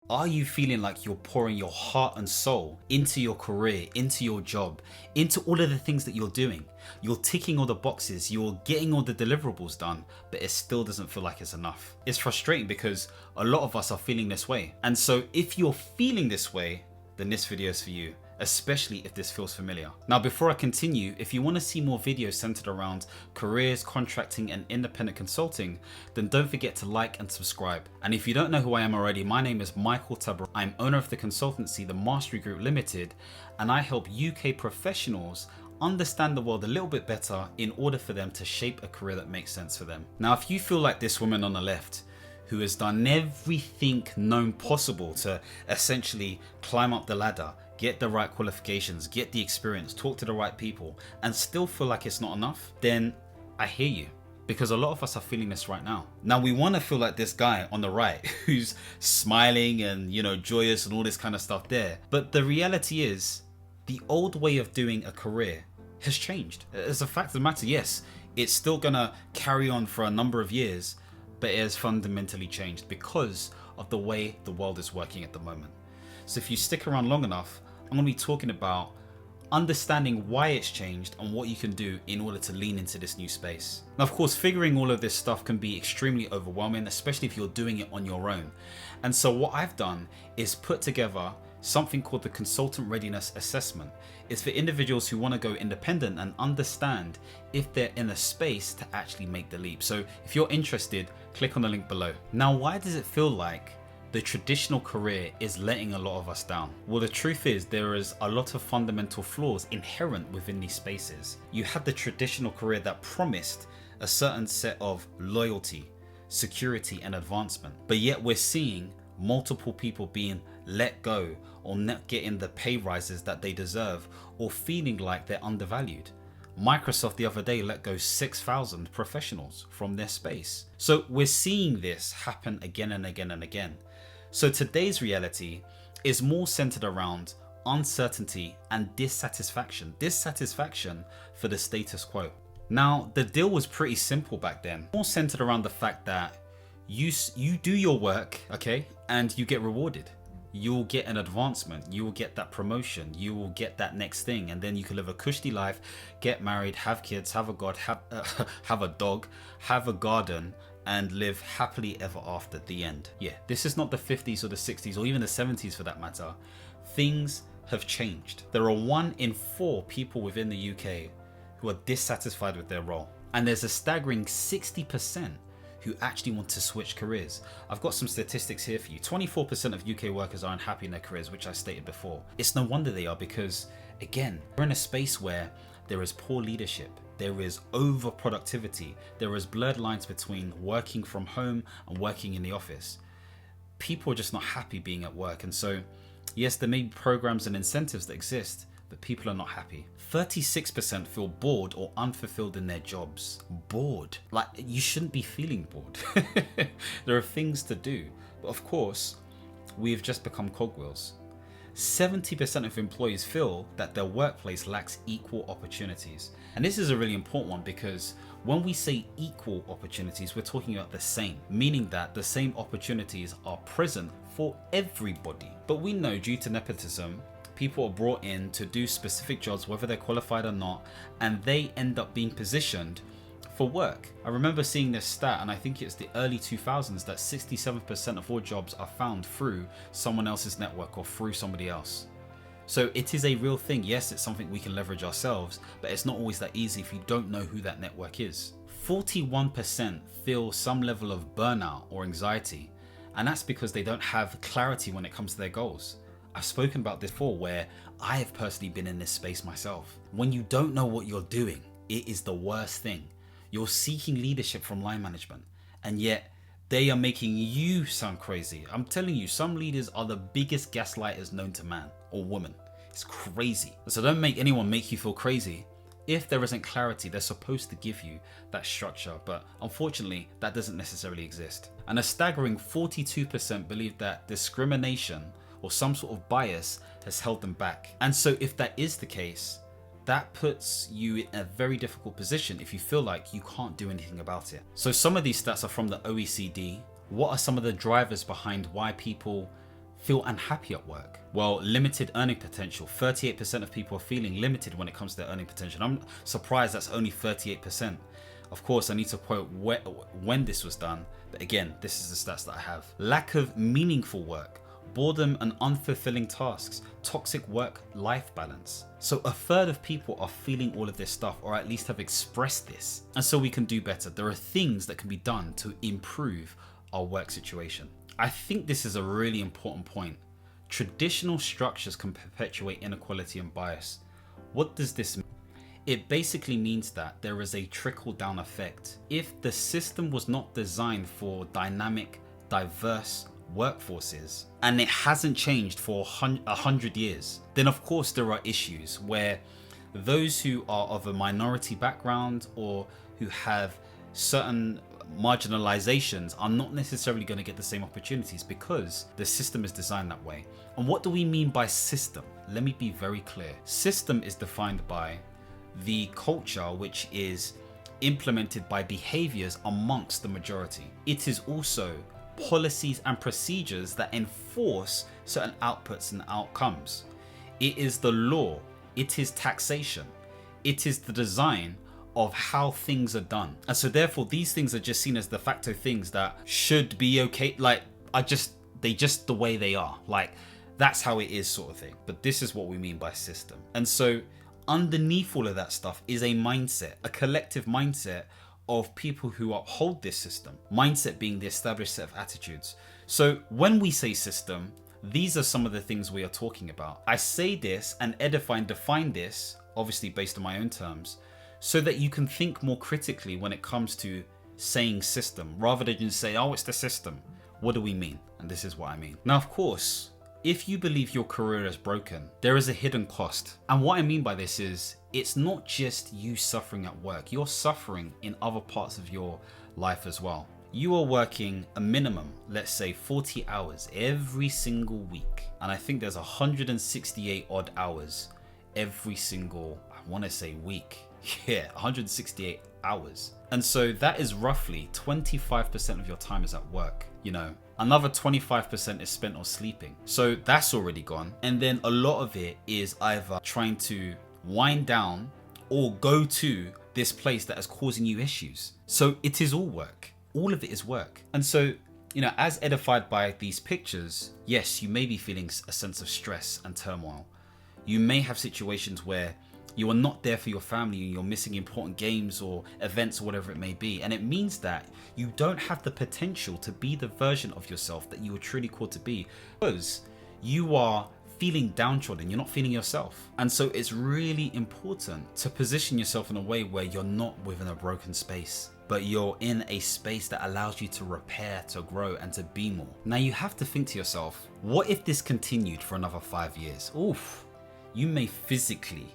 Are you feeling like you're pouring your heart and soul into your career, into your job, into all of the things that you're doing? You're ticking all the boxes, you're getting all the deliverables done, but it still doesn't feel like it's enough. It's frustrating because a lot of us are feeling this way. And so if you're feeling this way, then this video is for you, especially if this feels familiar. Now, before I continue, if you want to see more videos centered around careers, contracting, and independent consulting, then don't forget to like and subscribe. And if you don't know who I am already, my name is Michael Tabirade. I'm owner of the consultancy, The Mastery Group Limited, and I help UK professionals understand the world a little bit better in order for them to shape a career that makes sense for them. Now, if you feel like this woman on the left, who has done everything known possible to essentially climb up the ladder, get the right qualifications, get the experience, talk to the right people, and still feel like it's not enough, then I hear you. Because a lot of us are feeling this right now. Now, we want to feel like this guy on the right who's smiling and, joyous and all this kind of stuff there. But the reality is, the old way of doing a career has changed. As a fact of the matter, yes, it's still gonna carry on for a number of years, but it has fundamentally changed because of the way the world is working at the moment. So if you stick around long enough, I'm going to be talking about understanding why it's changed and what you can do in order to lean into this new space. Now, of course, figuring all of this stuff can be extremely overwhelming, especially if you're doing it on your own. And so what I've done is put together something called the Consultant Readiness Assessment. It's for individuals who want to go independent and understand if they're in a space to actually make the leap. So if you're interested, click on the link below. Now, why does it feel like the traditional career is letting a lot of us down? Well, the truth is there is a lot of fundamental flaws inherent within these spaces. You had the traditional career that promised a certain set of loyalty, security, and advancement, but yet we're seeing multiple people being let go or not getting the pay rises that they deserve or feeling like they're undervalued. Microsoft the other day let go 6,000 professionals from their space. So we're seeing this happen again and again and again. So today's reality is more centered around uncertainty and dissatisfaction for the status quo. Now, the deal was pretty simple back then, more centered around the fact that you do your work, okay, and you get rewarded. You'll get an advancement, you will get that promotion, you will get that next thing, and then you can live a cushy life, get married, have kids, have a dog, have a garden, and live happily ever after at the end. Yeah, this is not the 50s or the 60s or even the 70s for that matter. Things have changed. There are 1 in 4 people within the UK who are dissatisfied with their role, and there's a staggering 60% who actually want to switch careers. I've got some statistics here for you. 24% of UK workers are unhappy in their careers, which I stated before. It's no wonder they are, because again, we're in a space where there is poor leadership, there is over productivity, there is blurred lines between working from home and working in the office. People are just not happy being at work, and so yes, there may be programs and incentives that exist, but people are not happy. 36% feel bored or unfulfilled in their jobs. Bored. Like, you shouldn't be feeling bored. There are things to do, but of course, we've just become cogwheels. 70% of employees feel that their workplace lacks equal opportunities. And this is a really important one, because when we say equal opportunities, we're talking about the same, meaning that the same opportunities are present for everybody. But we know, due to nepotism, people are brought in to do specific jobs, whether they're qualified or not, and they end up being positioned for work. I remember seeing this stat, and I think it's the early 2000s, that 67% of all jobs are found through someone else's network or through somebody else. So it is a real thing. Yes, it's something we can leverage ourselves, but it's not always that easy if you don't know who that network is. 41% feel some level of burnout or anxiety, and that's because they don't have clarity when it comes to their goals. I've spoken about this before, where I have personally been in this space myself. When you don't know what you're doing, it is the worst thing. You're seeking leadership from line management, and yet they are making you sound crazy. I'm telling you, some leaders are the biggest gaslighters known to man or woman. It's crazy. So don't make anyone make you feel crazy. If there isn't clarity, they're supposed to give you that structure, but unfortunately, that doesn't necessarily exist. And a staggering 42% believe that discrimination or some sort of bias has held them back. And so if that is the case, that puts you in a very difficult position if you feel like you can't do anything about it. So some of these stats are from the OECD. What are some of the drivers behind why people feel unhappy at work? Well, limited earning potential. 38% of people are feeling limited when it comes to their earning potential. I'm surprised that's only 38%. Of course, I need to quote when this was done, but again, this is the stats that I have. Lack of meaningful work, boredom and unfulfilling tasks, toxic work-life balance. So a third of people are feeling all of this stuff, or at least have expressed this. And so we can do better. There are things that can be done to improve our work situation. I think this is a really important point. Traditional structures can perpetuate inequality and bias. What does this mean? It basically means that there is a trickle-down effect. If the system was not designed for dynamic, diverse workforces, and it hasn't changed for 100 years, then of course there are issues where those who are of a minority background or who have certain marginalizations are not necessarily going to get the same opportunities because the system is designed that way. And what do we mean by system? Let me be very clear. System is defined by the culture which is implemented by behaviors amongst the majority. It is also policies and procedures that enforce certain outputs and outcomes. It is the law, it is taxation, it is the design of how things are done. And so therefore these things are just seen as de facto things that should be okay, like they just the way they are, like that's how it is sort of thing. But this is what we mean by system. And so underneath all of that stuff is a mindset, a collective mindset of people who uphold this system. Mindset being the established set of attitudes. So when we say system, these are some of the things we are talking about. I say this and edify and define this, obviously based on my own terms, so that you can think more critically when it comes to saying system, rather than just say, oh, it's the system. What do we mean? And this is what I mean. Now, of course, if you believe your career is broken, there is a hidden cost. And what I mean by this is, it's not just you suffering at work, you're suffering in other parts of your life as well. You are working a minimum, let's say 40 hours every single week. And I think there's 168 odd hours every single, I want to say week. Yeah, 168 hours. And so that is roughly 25% of your time is at work, you know. Another 25% is spent on sleeping. So that's already gone. And then a lot of it is either trying to wind down or go to this place that is causing you issues. So it is all work. All of it is work. And so, you know, as edified by these pictures, yes, you may be feeling a sense of stress and turmoil. You may have situations where you are not there for your family and you're missing important games or events or whatever it may be. And it means that you don't have the potential to be the version of yourself that you were truly called to be, because you are feeling downtrodden, you're not feeling yourself. And so it's really important to position yourself in a way where you're not within a broken space, but you're in a space that allows you to repair, to grow, and to be more. Now you have to think to yourself, what if this continued for another 5 years? Oof. You may physically,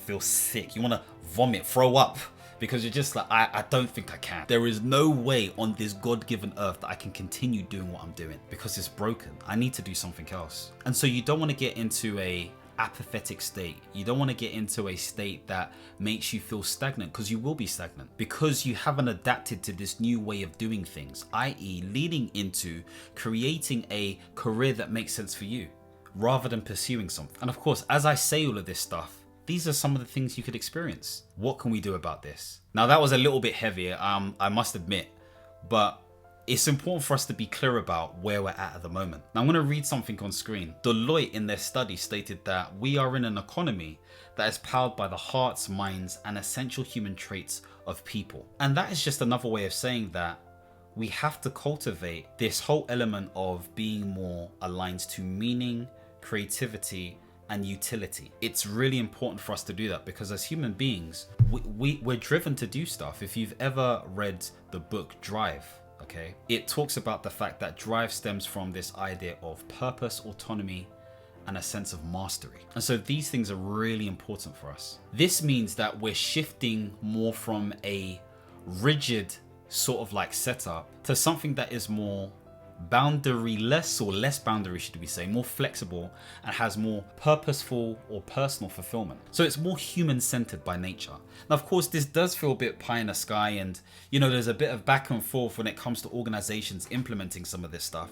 feel sick. You want to vomit, throw up, because you're just like, I don't think I can. There is no way on this God-given earth that I can continue doing what I'm doing because it's broken. I need to do something else. And so you don't want to get into a apathetic state. You don't want to get into a state that makes you feel stagnant, because you will be stagnant because you haven't adapted to this new way of doing things, i.e. leading into creating a career that makes sense for you, rather than pursuing something. And of course, as I say all of this stuff, these are some of the things you could experience. What can we do about this? Now that was a little bit heavier, I must admit, but it's important for us to be clear about where we're at the moment. Now I'm going to read something on screen. Deloitte in their study stated that we are in an economy that is powered by the hearts, minds, and essential human traits of people. And that is just another way of saying that we have to cultivate this whole element of being more aligned to meaning, creativity, and utility. It's really important for us to do that because as human beings, we're driven to do stuff. If you've ever read the book Drive, okay, it talks about the fact that drive stems from this idea of purpose, autonomy, and a sense of mastery. And so these things are really important for us. This means that we're shifting more from a rigid sort of like setup to something that is more boundary-less, or less boundary should we say, more flexible, and has more purposeful or personal fulfillment. So it's more human-centered by nature. Now of course this does feel a bit pie in the sky, and you know there's a bit of back and forth when it comes to organizations implementing some of this stuff,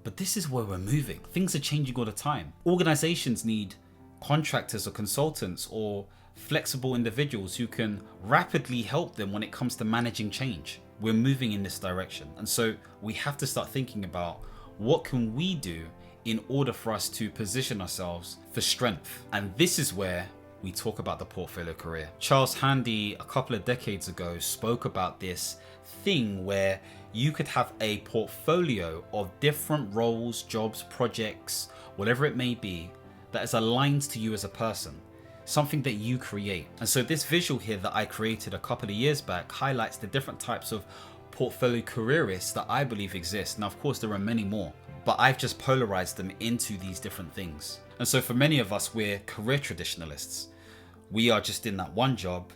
But this is where we're moving. Things are changing all the time. Organizations need contractors or consultants or flexible individuals who can rapidly help them when it comes to managing change. We're moving in this direction. And so we have to start thinking about what can we do in order for us to position ourselves for strength. And this is where we talk about the portfolio career. Charles Handy, a couple of decades ago, spoke about this thing where you could have a portfolio of different roles, jobs, projects, whatever it may be, that is aligned to you as a person, something that you create. And so this visual here that I created a couple of years back highlights the different types of portfolio careerists that I believe exist. Now, of course, there are many more, but I've just polarized them into these different things. And so for many of us, we're career traditionalists. We are just in that one job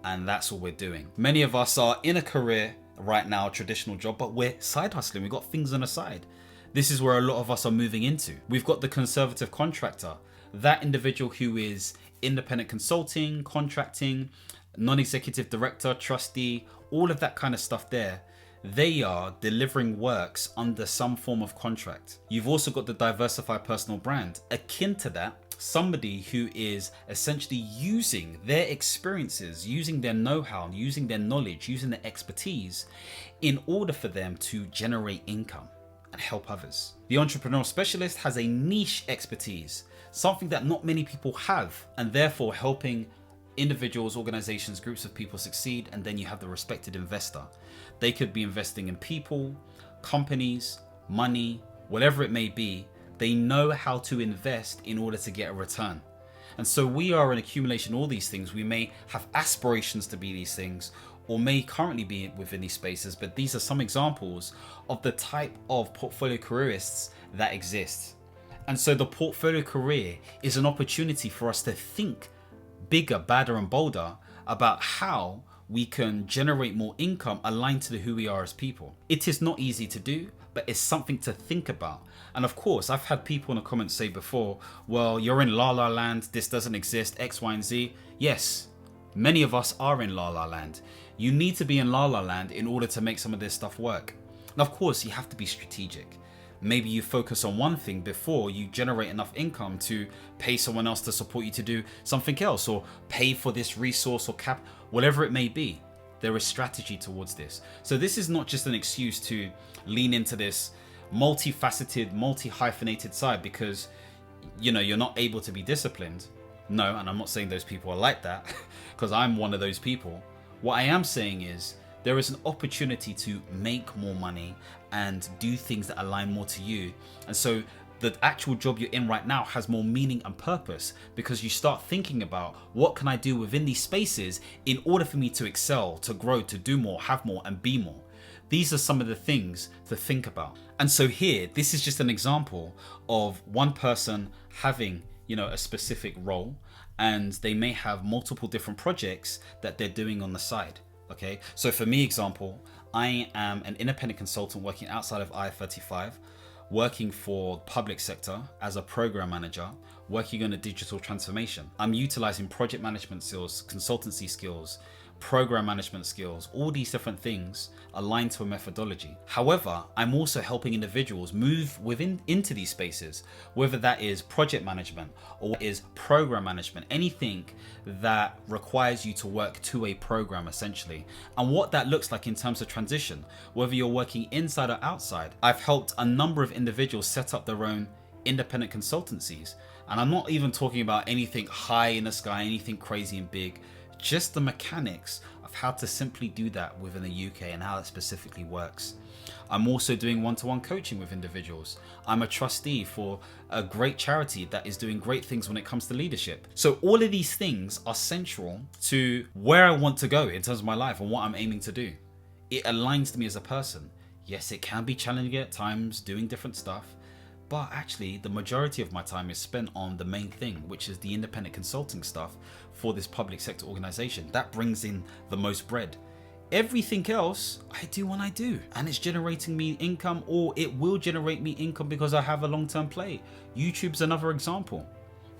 and that's all we're doing. Many of us are in a career right now, a traditional job, but we're side hustling. We've got things on the side. This is where a lot of us are moving into. We've got the conservative contractor, that individual who is independent consulting, contracting, non-executive director, trustee, all of that kind of stuff there. They are delivering works under some form of contract. You've also got the diversified personal brand. Akin to that, somebody who is essentially using their experiences, using their know-how, using their knowledge, using their expertise in order for them to generate income and help others. The entrepreneurial specialist has a niche expertise, something that not many people have, and therefore helping individuals, organizations, groups of people succeed. And then you have the respected investor. They could be investing in people, companies, money, whatever it may be. They know how to invest in order to get a return. And so we are an accumulation of all these things. We may have aspirations to be these things or may currently be within these spaces, but these are some examples of the type of portfolio careerists that exist. And so the portfolio career is an opportunity for us to think bigger, badder, and bolder about how we can generate more income aligned to who we are as people. It is not easy to do, but it's something to think about. And of course, I've had people in the comments say before, well, you're in la la land, this doesn't exist, X, Y, and Z. Yes, many of us are in la la land. You need to be in la la land in order to make some of this stuff work. And of course, you have to be strategic. Maybe you focus on one thing before you generate enough income to pay someone else to support you to do something else, or pay for this resource or cap, whatever it may be. There is strategy towards this. So this is not just an excuse to lean into this multifaceted, multi-hyphenated side because you're not able to be disciplined. No, and I'm not saying those people are like that because I'm one of those people. What I am saying is there is an opportunity to make more money and do things that align more to you. And so the actual job you're in right now has more meaning and purpose because you start thinking about what can I do within these spaces in order for me to excel, to grow, to do more, have more, and be more. These are some of the things to think about. And so here, this is just an example of one person having, a specific role, and they may have multiple different projects that they're doing on the side. Okay, so for me, example, I am an independent consultant working outside of I-35, working for public sector as a program manager, working on a digital transformation. I'm utilizing project management skills, consultancy skills, program management skills, all these different things aligned to a methodology. However, I'm also helping individuals move into these spaces, whether that is project management or is program management, anything that requires you to work to a program essentially. And what that looks like in terms of transition, whether you're working inside or outside. I've helped a number of individuals set up their own independent consultancies. And I'm not even talking about anything high in the sky, anything crazy and big. Just the mechanics of how to simply do that within the UK and how that specifically works. I'm also doing one-to-one coaching with individuals. I'm a trustee for a great charity that is doing great things when it comes to leadership. So all of these things are central to where I want to go in terms of my life and what I'm aiming to do. It aligns to me as a person. Yes, it can be challenging at times doing different stuff, but actually the majority of my time is spent on the main thing, which is the independent consulting stuff for this public sector organization. That brings in the most bread. Everything else I do when I do, and it's generating me income, or it will generate me income because I have a long-term play. YouTube's another example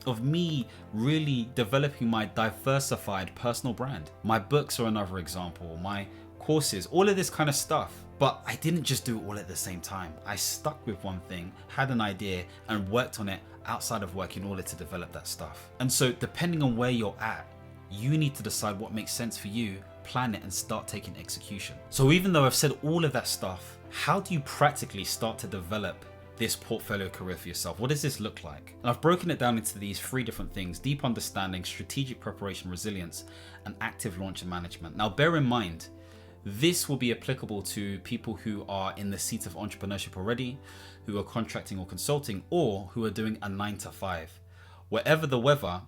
of me really developing my diversified personal brand. My books are another example, my courses, all of this kind of stuff. But I didn't just do it all at the same time. I stuck with one thing, had an idea, and worked on it outside of work in order to develop that stuff. And so depending on where you're at, you need to decide what makes sense for you, plan it, and start taking execution. So even though I've said all of that stuff, how do you practically start to develop this portfolio career for yourself? What does this look like? And I've broken it down into these 3 different things: deep understanding, strategic preparation, resilience, and active launch and management. Now bear in mind, this will be applicable to people who are in the seat of entrepreneurship already, who are contracting or consulting, or who are doing a 9 to 5. Wherever the weather,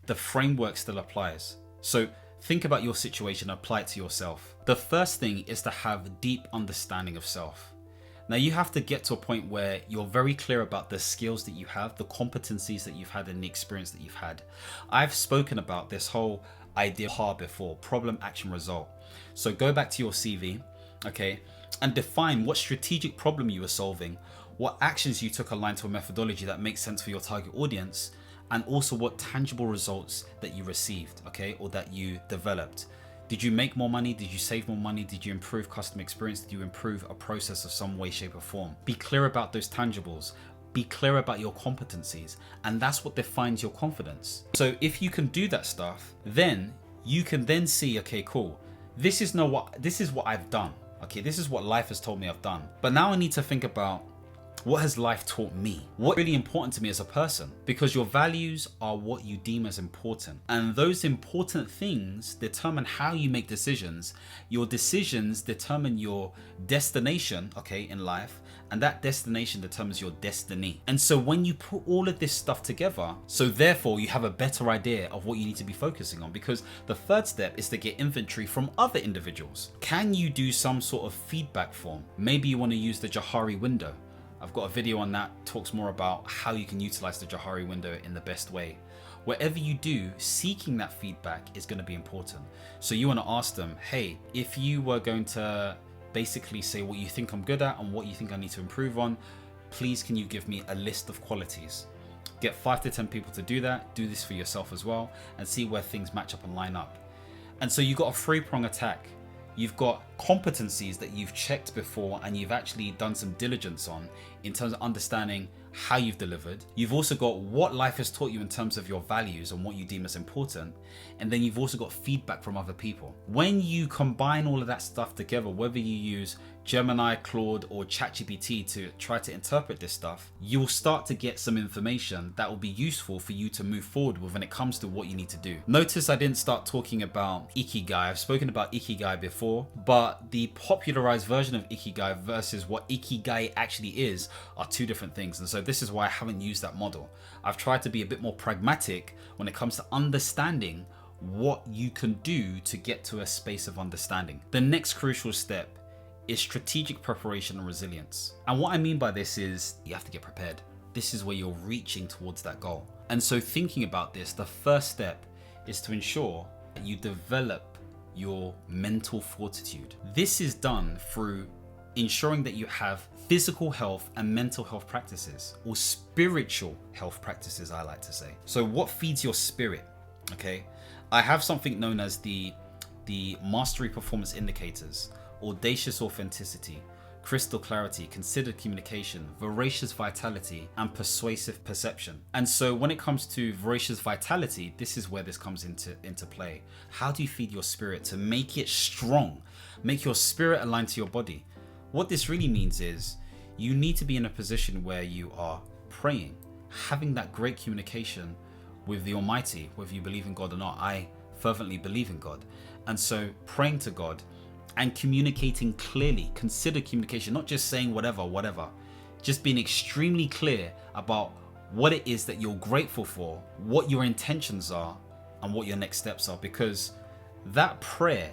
the framework still applies. So think about your situation, apply it to yourself. The first thing is to have deep understanding of self. Now you have to get to a point where you're very clear about the skills that you have, the competencies that you've had, and the experience that you've had. I've spoken about this whole idea before: problem, action, result. So go back to your CV, okay, and define what strategic problem you were solving, what actions you took aligned to a methodology that makes sense for your target audience, and also what tangible results that you received, okay, or that you developed. Did you make more money? Did you save more money? Did you improve customer experience? Did you improve a process of some way, shape, or form? Be clear about those tangibles. Be clear about your competencies, and that's what defines your confidence. So if you can do that stuff, then you can then see, okay, cool, this is what I've done. Okay, this is what life has told me I've done. But now I need to think about, what has life taught me? What's really important to me as a person? Because your values are what you deem as important. And those important things determine how you make decisions. Your decisions determine your destination, okay, in life. And that destination determines your destiny. And so when you put all of this stuff together, so therefore you have a better idea of what you need to be focusing on, because the third step is to get inventory from other individuals. Can you do some sort of feedback form? Maybe you want to use the Johari window. I've got a video on that, talks more about how you can utilize the Johari window in the best way. Whatever you do, seeking that feedback is going to be important. So you want to ask them, hey, if you were going to basically say what you think I'm good at and what you think I need to improve on, please can you give me a list of qualities? Get 5 to 10 people to do that. Do this for yourself as well, and see where things match up and line up. And so you've got a 3-prong attack. You've got competencies that you've checked before and you've actually done some diligence on in terms of understanding how you've delivered. You've also got what life has taught you in terms of your values and what you deem as important. And then you've also got feedback from other people. When you combine all of that stuff together, whether you use Gemini, Claude, or ChatGPT to try to interpret this stuff, you'll start to get some information that will be useful for you to move forward with when it comes to what you need to do. Notice I didn't start talking about Ikigai. I've spoken about Ikigai before, but the popularized version of Ikigai versus what Ikigai actually is are 2 different things. And so this is why I haven't used that model. I've tried to be a bit more pragmatic when it comes to understanding what you can do to get to a space of understanding. The next crucial step is strategic preparation and resilience. And what I mean by this is you have to get prepared. This is where you're reaching towards that goal. And so thinking about this, the first step is to ensure that you develop your mental fortitude. This is done through ensuring that you have physical health and mental health practices, or spiritual health practices, I like to say. So what feeds your spirit? Okay, I have something known as the mastery performance indicators: audacious authenticity, crystal clarity, considered communication, voracious vitality, and persuasive perception. And so when it comes to voracious vitality, this is where this comes into play. How do you feed your spirit to make it strong? Make your spirit aligned to your body. What this really means is you need to be in a position where you are praying, having that great communication with the Almighty, whether you believe in God or not. I fervently believe in God. And so praying to God and communicating clearly, consider communication, not just saying whatever, just being extremely clear about what it is that you're grateful for, what your intentions are, and what your next steps are. Because that prayer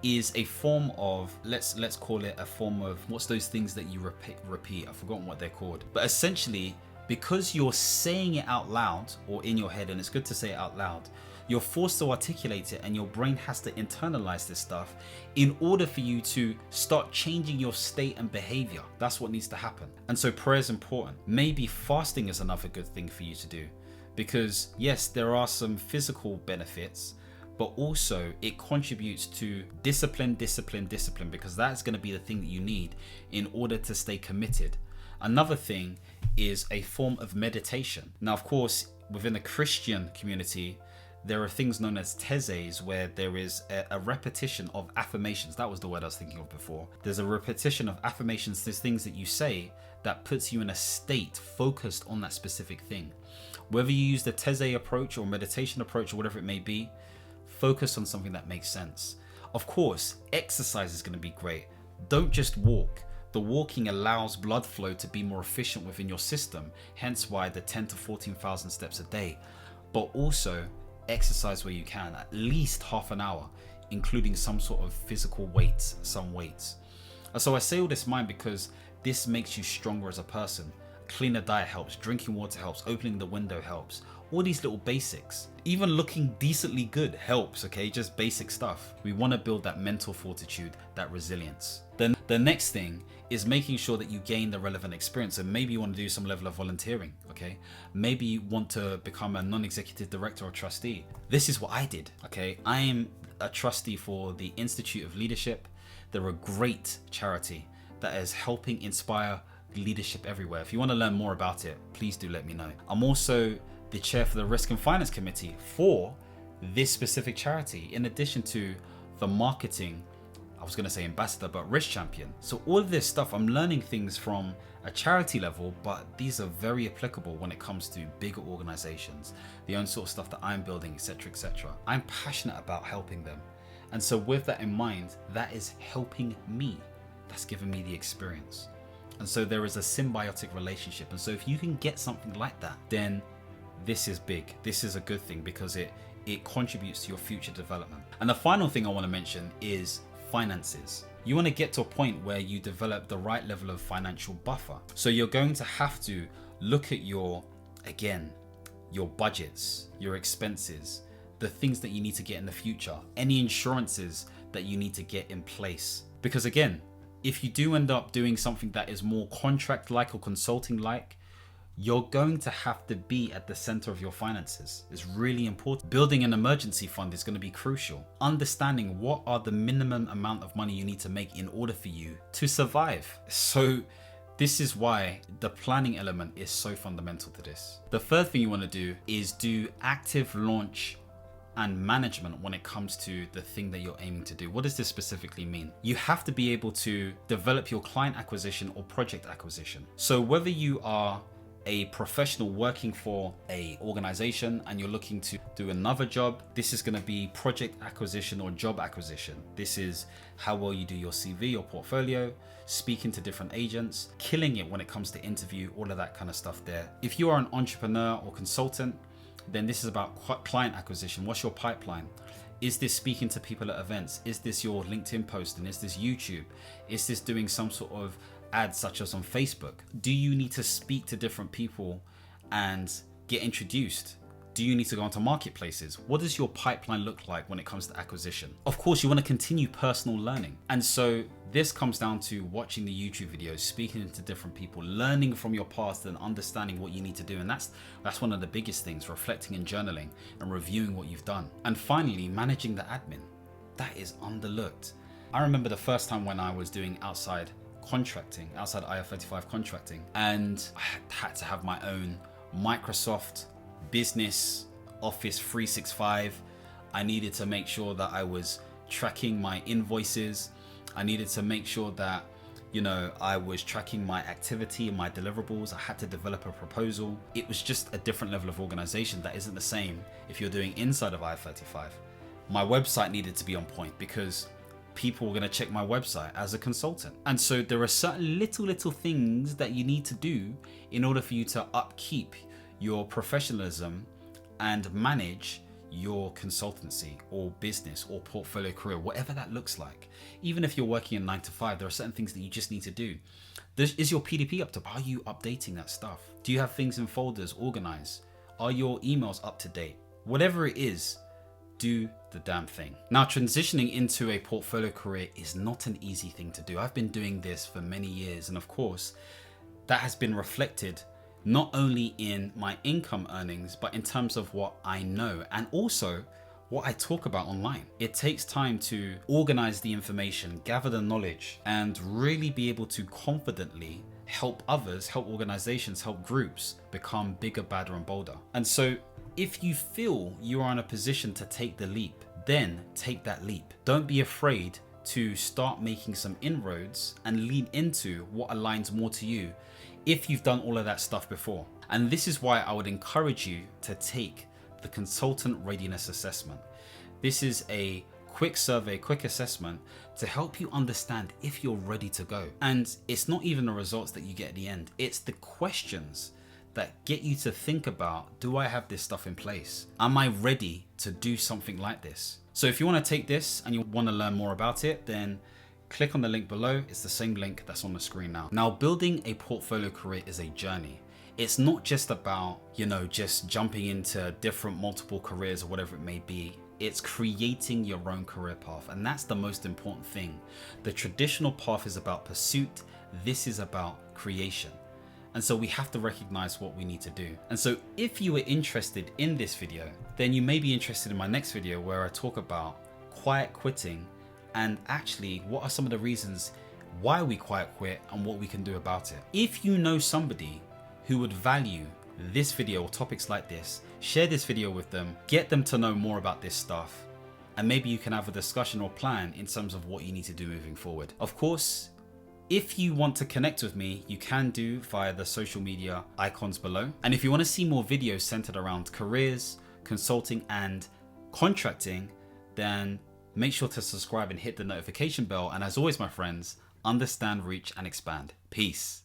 is a form of, let's call it a form of, what's those things that you repeat? I've forgotten what they're called. But essentially, because you're saying it out loud or in your head, and it's good to say it out loud, you're forced to articulate it, and your brain has to internalize this stuff in order for you to start changing your state and behavior. That's what needs to happen. And so prayer is important. Maybe fasting is another good thing for you to do, because yes, there are some physical benefits, but also it contributes to discipline, because that's going to be the thing that you need in order to stay committed. Another thing is a form of meditation. Now, of course, within the Christian community, there are things known as teses, where there is a repetition of affirmations. That was the word I was thinking of before. There's a repetition of affirmations. There's things that you say that puts you in a state focused on that specific thing. Whether you use the tese approach or meditation approach or whatever it may be, focus on something that makes sense. Of course, exercise is going to be great. Don't just walk. The walking allows blood flow to be more efficient within your system, hence why the 10 to 14,000 steps a day. But also exercise where you can, at least half an hour, including some sort of physical weights, some weights. And so I say all this, mind, because this makes you stronger as a person. Cleaner diet helps, drinking water helps, opening the window helps. All these little basics. Even looking decently good helps, okay? Just basic stuff. We want to build that mental fortitude, that resilience. Then the next thing is making sure that you gain the relevant experience. And maybe you want to do some level of volunteering, okay? Maybe you want to become a non-executive director or trustee. This is what I did, okay? I am a trustee for the Institute of Leadership. They're a great charity that is helping inspire leadership everywhere. If you want to learn more about it, please do let me know. I'm also the chair for the Risk and Finance Committee for this specific charity, in addition to the marketing, I was going to say ambassador, but risk champion. So all of this stuff, I'm learning things from a charity level, but these are very applicable when it comes to bigger organizations, the own sort of stuff that I'm building, etc., etc. I'm passionate about helping them. And so with that in mind, that is helping me. That's given me the experience. And so there is a symbiotic relationship. And so if you can get something like that, then this is big. This is a good thing because it contributes to your future development. And the final thing I want to mention is finances. You want to get to a point where you develop the right level of financial buffer. So you're going to have to look at your budgets, your expenses, the things that you need to get in the future, any insurances that you need to get in place. Because again, if you do end up doing something that is more contract-like or consulting-like, you're going to have to be at the center of your finances. It's really important. Building an emergency fund is going to be crucial. Understanding what are the minimum amount of money you need to make in order for you to survive. So this is why the planning element is so fundamental to this. The third thing you want to do is do active launch and management when it comes to the thing that you're aiming to do. What does this specifically mean? You have to be able to develop your client acquisition or project acquisition. So whether you are a professional working for a organization and you're looking to do another job, this is going to be project acquisition or job acquisition. This is how well you do your CV, your portfolio, speaking to different agents, killing it when it comes to interview, all of that kind of stuff there. If you are an entrepreneur or consultant, then this is about client acquisition. What's your pipeline? Is this speaking to people at events? Is this your LinkedIn posting? Is this YouTube? Is this doing some sort of ads such as on Facebook? Do you need to speak to different people and get introduced? Do you need to go onto marketplaces? What does your pipeline look like when it comes to acquisition? Of course, you want to continue personal learning. And so this comes down to watching the YouTube videos, speaking to different people, learning from your past and understanding what you need to do. And that's one of the biggest things, reflecting and journaling and reviewing what you've done. And finally, managing the admin. That is underlooked. I remember the first time when I was doing outside IR35 contracting, and I had to have my own Microsoft Business Office 365. I needed to make sure that I was tracking my invoices. I needed to make sure that, I was tracking my activity and my deliverables. I had to develop a proposal. It was just a different level of organization that isn't the same if you're doing inside of IR35. My website needed to be on point because people were going to check my website as a consultant. And so there are certain little things that you need to do in order for you to upkeep your professionalism and manage your consultancy or business or portfolio career, whatever that looks like. Even if you're working in 9 to 5, there are certain things that you just need to do. Is your PDP up to? Are you updating that stuff? Do you have things in folders organized? Are your emails up to date? Whatever it is, do the damn thing. Now, transitioning into a portfolio career is not an easy thing to do. I've been doing this for many years, and of course, that has been reflected not only in my income earnings, but in terms of what I know and also what I talk about online. It takes time to organize the information, gather the knowledge, and really be able to confidently help others, help organizations, help groups become bigger, badder, and bolder. And so if you feel you are in a position to take the leap, then take that leap. Don't be afraid to start making some inroads and lean into what aligns more to you if you've done all of that stuff before. And this is why I would encourage you to take the Consultant Readiness Assessment. This is a quick survey, quick assessment to help you understand if you're ready to go. And it's not even the results that you get at the end, it's the questions that get you to think about, do I have this stuff in place? Am I ready to do something like this? So if you want to take this and you want to learn more about it, then click on the link below. It's the same link that's on the screen now. Now, building a portfolio career is a journey. It's not just about, just jumping into different multiple careers or whatever it may be. It's creating your own career path. And that's the most important thing. The traditional path is about pursuit. This is about creation. And so we have to recognize what we need to do. And so if you were interested in this video, then you may be interested in my next video where I talk about quiet quitting and actually what are some of the reasons why we quiet quit and what we can do about it. If you know somebody who would value this video or topics like this, share this video with them, get them to know more about this stuff, and maybe you can have a discussion or plan in terms of what you need to do moving forward. Of course, if you want to connect with me, you can do via the social media icons below. And if you want to see more videos centered around careers, consulting, and contracting, then make sure to subscribe and hit the notification bell. And as always, my friends, understand, reach, and expand. Peace.